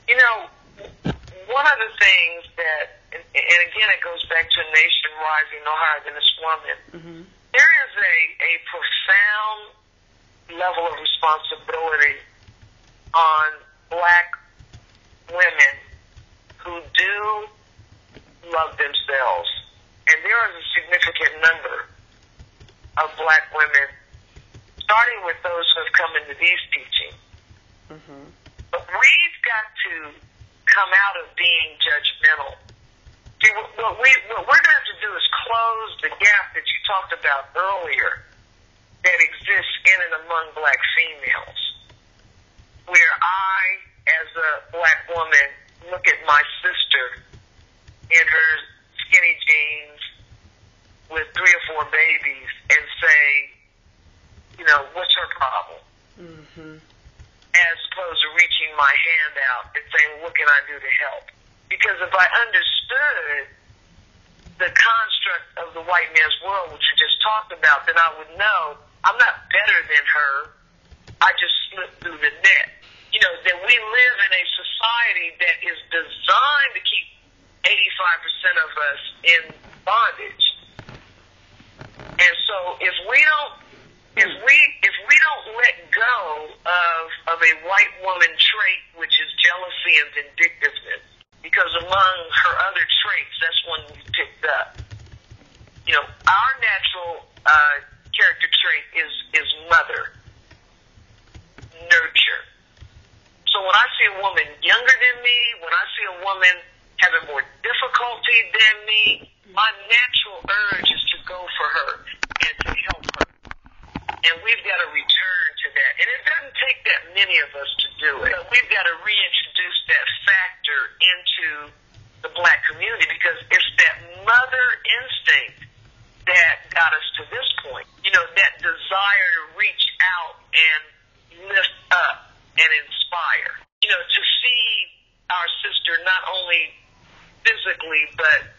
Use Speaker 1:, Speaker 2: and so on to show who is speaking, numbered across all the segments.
Speaker 1: You know, one of the things that, and again it goes back to a nation rising no higher than its woman,
Speaker 2: Mm-hmm.
Speaker 1: there is a profound level of responsibility on black women who do love themselves. And there is a significant number of black women, starting with those who have come into these teachings.
Speaker 2: Mm-hmm.
Speaker 1: But we've got to come out of being judgmental. See, what we're going to have to do is close the gap that you talked about earlier that exists in and among black females, where I, as a black woman, look at my sister in her skinny jeans with 3 or 4 babies and say, you know, what's her problem?
Speaker 2: Mm-hmm.
Speaker 1: As opposed to reaching my hand out and saying, what can I do to help? Because if I understood the construct of the white man's world, which you just talked about, then I would know I'm not better than her. I just slipped through the net. You know, that we live in a society that is designed to keep 85% of us in bondage. And so if we don't let go of a white woman trait, which is jealousy and vindictiveness, because among her other traits, that's one we picked up. You know, our natural character trait is mother, nurture. So when I see a woman younger than me, when I see a woman having more difficulty than me, my natural urge is to go for her and to help her. And we've got to return to that. And it doesn't take that many of us to do it. But we've got to reintroduce that factor into the black community, because it's that mother instinct that got us to this point. You know, that desire to reach out and lift up and inspire. You know, to see our sister not only physically but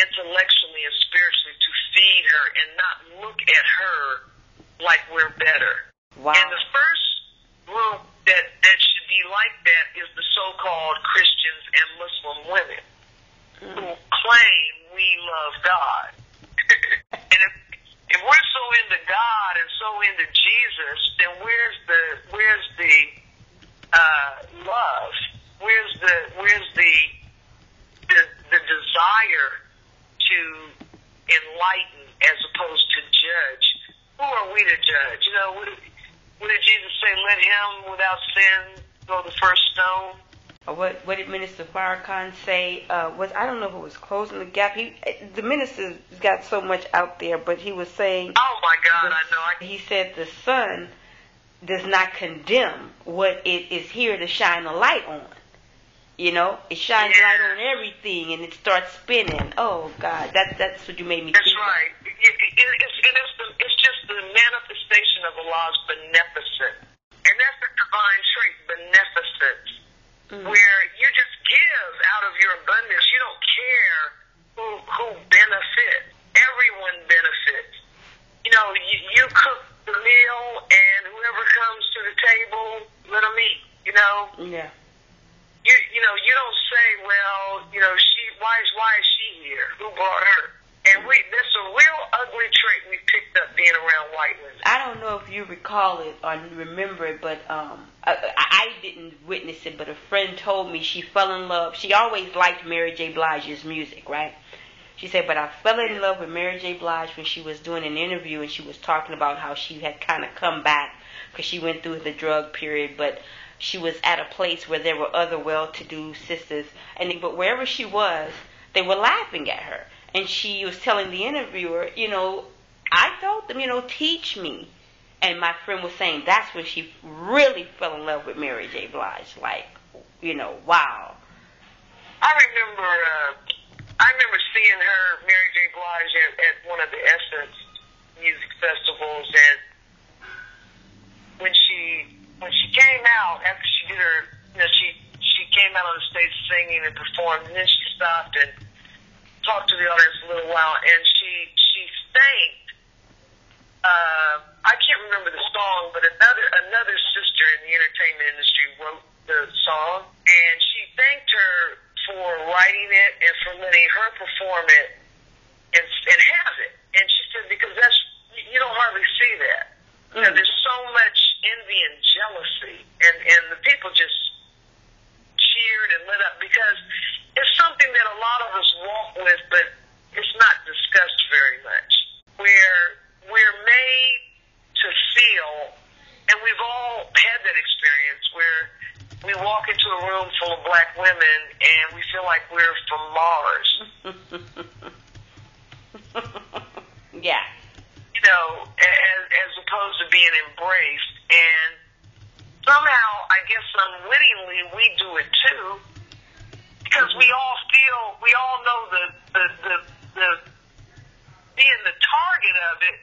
Speaker 1: intellectually and spiritually, to feed her and not look at her like we're better.
Speaker 2: Wow.
Speaker 1: And the first group that should be like that is the so-called Christians and Muslim women who claim we love God. And if we're so into God and so into Jesus, then where's the love? Where's the desire to enlighten as opposed to judge? Who are we to judge? You know, what did Jesus say? Let him without sin throw the first stone.
Speaker 2: What did Minister Farrakhan say? I don't know if it was closing the gap. The minister's got so much out there, but he was saying.
Speaker 1: Oh my God, I know.
Speaker 2: He said the sun does not condemn what it is here to shine a light on. You know, it shines light on everything, and it starts spinning. Oh God, that's what you made me think.
Speaker 1: That's right. It's just the manifestation of Allah's beneficence, and that's the divine trait, beneficence. Where you just give out of your abundance. You don't care who benefits. Everyone benefits. You know, you cook the meal, and whoever comes to the table, let them eat. You know.
Speaker 2: Yeah.
Speaker 1: You know, you don't say, well, you know, why is she here? Who brought her? And that's a real ugly trait we picked up being around white women.
Speaker 2: I don't know if you recall it or remember it, but I didn't witness it, but a friend told me she fell in love. She always liked Mary J. Blige's music, right? She said, but I fell in love with Mary J. Blige when she was doing an interview, and she was talking about how she had kind of come back because she went through the drug period, but she was at a place where there were other well-to-do sisters, but wherever she was, they were laughing at her. And she was telling the interviewer, you know, I told them, you know, teach me. And my friend was saying that's when she really fell in love with Mary J. Blige. Like, you know, wow.
Speaker 1: I remember seeing her, Mary J. Blige, at one of the Essence music festivals, and when she came out after she did her, you know, she came out on the stage singing and performed, and then she stopped and talked to the audience a little while, and she thanked. I can't remember the song, but another sister in the entertainment industry wrote the song, and she thanked her for writing it and for letting her perform it and have it. And she said, because you don't hardly see that. You know, there's so much envy and jealousy, and the people just cheered and lit up because it's something that a lot of us walk with, but it's not discussed very much. We're made to feel, and we've all had that experience where we walk into a room full of black women and we feel like we're from Mars.
Speaker 2: Yeah.
Speaker 1: You know, as opposed to being embraced. And somehow, I guess unwittingly, we do it too. Because we all know the being the target of it,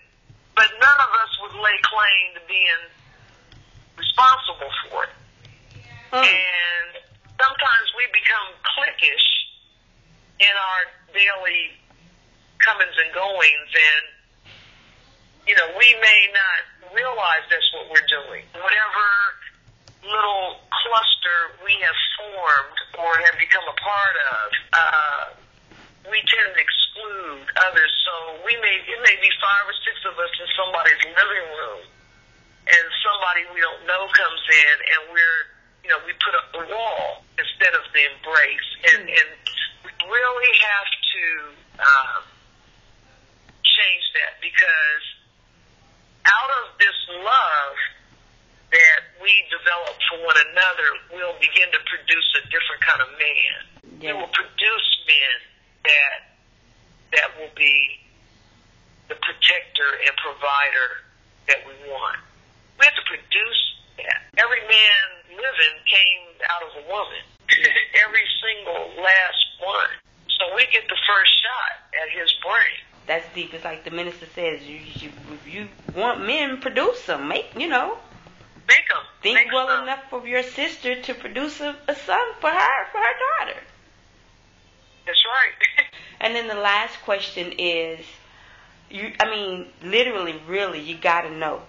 Speaker 1: but none of us would lay claim to being responsible for it. And sometimes we become cliquish in our daily comings and goings, and, you know, we may not realize that's what we're doing. Whatever little cluster we have formed or have become a part of, we tend to exclude others. So it may be 5 or 6 of us in somebody's living room, and somebody we don't know comes in, and we put up the wall instead of the embrace. And we really have to change that, because out of this love that we develop for one another, we'll begin to produce a different kind of man. Yeah. We will produce men that will be the protector and provider that we want. We have to produce that. Every man living came out of a woman. Every single last one. So we get the first shot at his brain.
Speaker 2: That's deep. It's like the minister says, if you want men, produce them. Make them. Think well enough of your sister to produce a son for her daughter.
Speaker 1: That's right.
Speaker 2: And then the last question is, literally, really, you got to know.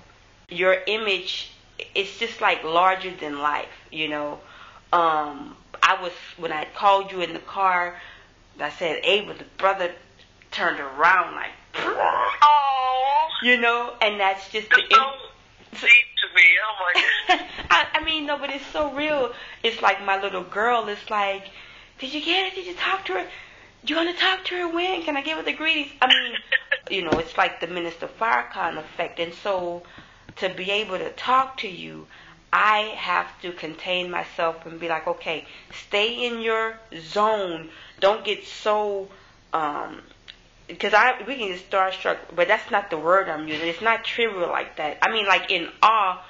Speaker 2: Your image, it's just like larger than life, you know. When I called you in the car, I said, Ava, the brother turned around like,
Speaker 1: oh,
Speaker 2: you know, and that's just
Speaker 1: the deep to me. Oh my God.
Speaker 2: No, but it's so real. It's like my little girl. It's like, did you get it? Did you talk to her? You want to talk to her when? Can I give her the greetings? It's like the Minister Farrakhan effect. And so to be able to talk to you, I have to contain myself and be like, okay, stay in your zone. Don't get so, because we can get starstruck, but that's not the word I'm using. It's not trivial like that. Like in awe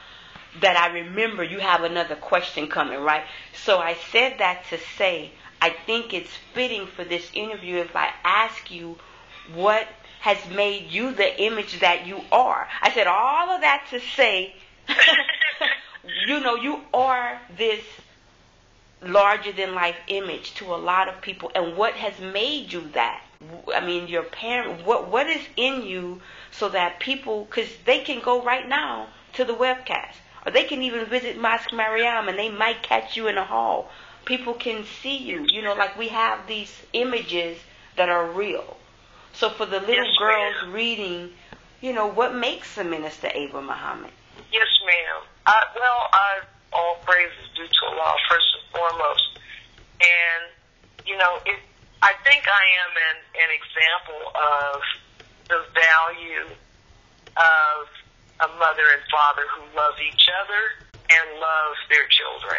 Speaker 2: that I remember you have another question coming, right? So I said that to say, I think it's fitting for this interview if I ask you what has made you the image that you are. I said all of that to say, you are this larger than life image to a lot of people. And what has made you that? Your parent, what is in you so that people, because they can go right now to the webcast, or they can even visit Mosque Mariam and they might catch you in a hall. People can see you, like we have these images that are real. So for the little girls reading, what makes a Minister Ava Muhammad?
Speaker 1: Yes, ma'am. All praise is due to Allah first and foremost. And, I think I am an example of the value of a mother and father who love each other and love their children.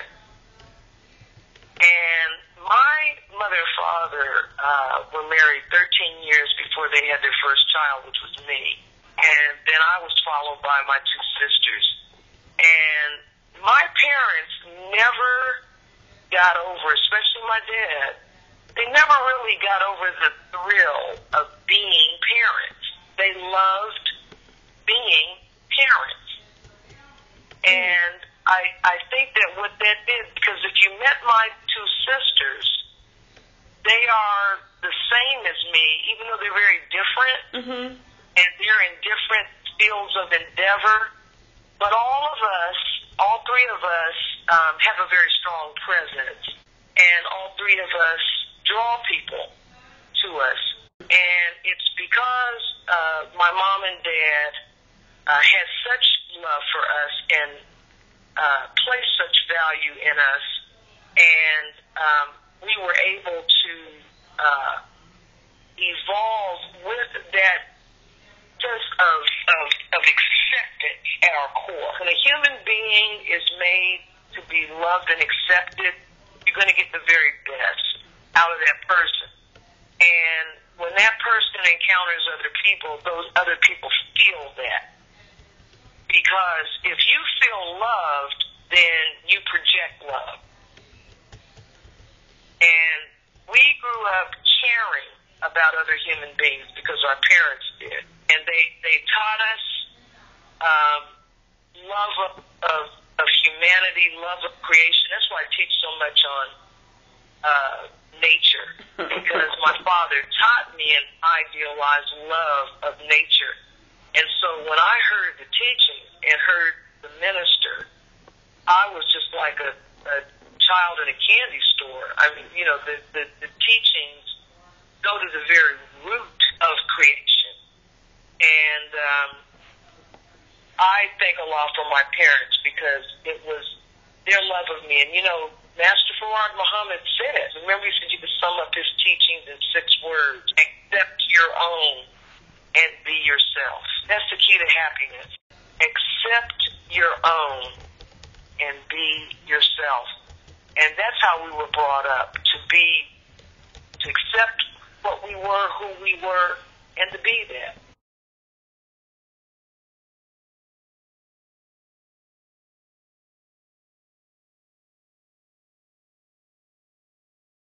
Speaker 1: And my mother and father were married 13 years before they had their first child, which was me. And then I was followed by my 2 sisters. And my parents never got over, especially my dad, they never really got over the thrill of being parents. They loved being parents. And I think that what that did, because if you met my 2 sisters, they are the same as me, even though they're very different, and they're in different fields of endeavor. But all 3 of us, have a very strong presence. And all three of us draw people to us. And it's because my mom and dad had such love for us and placed such value in us. And we were able to evolve with that sense of acceptance at our core. When a human being is made to be loved and accepted, you're going to get the very best out of that person. And when that person encounters other people, those other people feel that. Because if you feel loved, then you project love. And we grew up caring about other human beings because our parents did. And they taught us love of humanity, love of creation. That's why I teach so much on nature, because my father taught me an idealized love of nature. And so when I heard the teaching and heard the minister, I was just like a child in a candy store. I mean, you know, the teachings go to the very root of creation. And I thank Allah for my parents because it was their love of me. And, you know, Master Farad Muhammad said it. Remember, he said you could sum up his teachings in 6 words. Accept your own and be yourself. That's the key to happiness. Accept your own and be yourself. And that's how we were brought up, to accept what we were, who we were, and to be that.